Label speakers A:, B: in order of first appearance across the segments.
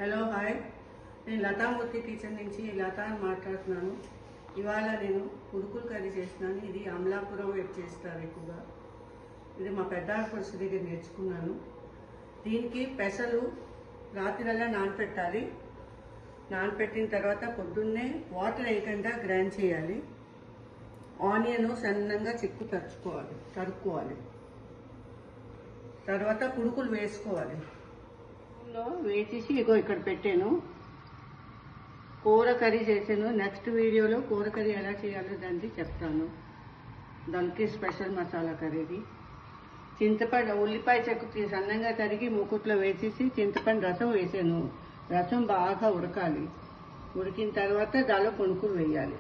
A: Hello hi, నేను లతామూర్తి kitchen నుంచి లతా అని మాట్లాడుతున్నాను. ఇవాళ నేను పురుకులు కర్రీ చేస్తున్నాను. ఇది అమలాపురం వైపు చేస్తారు ఎక్కువగా. ఇది మా పెద్ద పురుషు దగ్గర నేర్చుకున్నాను. దీనికి పెసలు రాత్రిలా నానపెట్టాలి. నానపెట్టిన తర్వాత పొద్దున్నే వాటర్ వేయకుండా గ్రైండ్ చేయాలి. ఆనియన్ సన్నంగా తరుక్కోవాలి. తర్వాత పురుకులు వేసుకోవాలి. వేసేసి ఇక్కడ పెట్టాను. కూర కర్రీ చేశాను. నెక్స్ట్ వీడియోలో కూర కర్రీ ఎలా చేయాలో దాన్ని చెప్తాను. దానికి స్పెషల్ మసాలా కర్రీది. చింతపండు ఉల్లిపాయ చెక్కు సన్నంగా తరిగి మూకుట్లో వేసేసి చింతపండు రసం వేసాను. రసం బాగా ఉడకాలి. ఉడికిన తర్వాత దానిలో పునుకులు వేయాలి.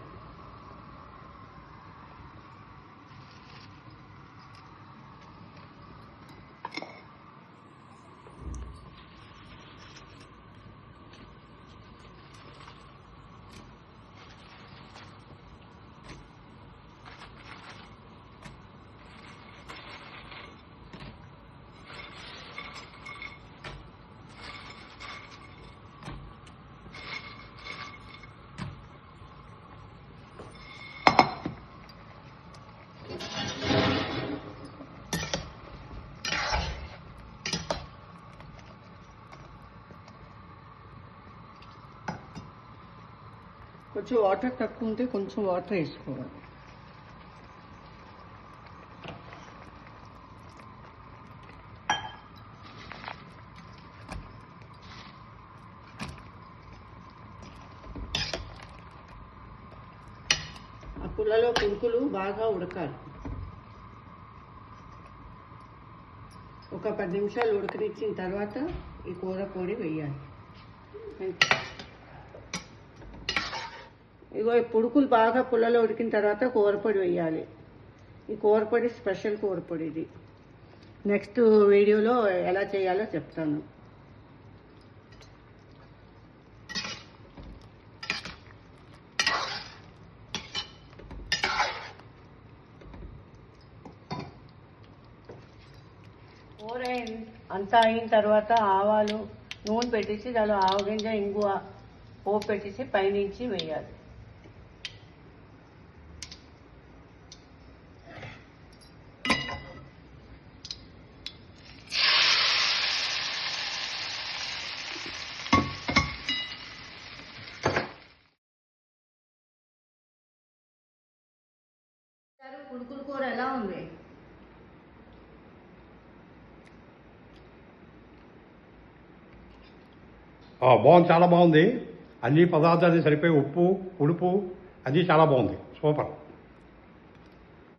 A: కొంచెం వాటర్ తక్కువ ఉంటే కొంచెం వాటర్ వేసుకోవాలి. ఆ పుల్లలో పునుకులు బాగా ఉడకాలి. ఒక 10 నిమిషాలు ఉడకనిచ్చిన తర్వాత ఈ కూర పొడి వేయాలి. ఇగో ఈ పుడుకులు బాగా పుల్లలో ఉడికిన తర్వాత కూరపొడి వేయాలి. ఈ కూరపొడి స్పెషల్ కూరపొడి ఇది. నెక్స్ట్ వీడియోలో ఎలా చేయాలో చెప్తాను. కూర అంతా అయిన తర్వాత ఆవాలు నూనె పెట్టేసి దానిలో ఆవగింజ ఇంగువ పోపు పెట్టేసి పైనుంచి వేయాలి. పునుకుల కూర ఎలా ఉంది?
B: బాగుంది, చాలా బాగుంది. అన్ని పదార్థాలు సరిపోయి ఉప్పు ఉడుపు అన్నీ చాలా బాగుంది. సూపర్.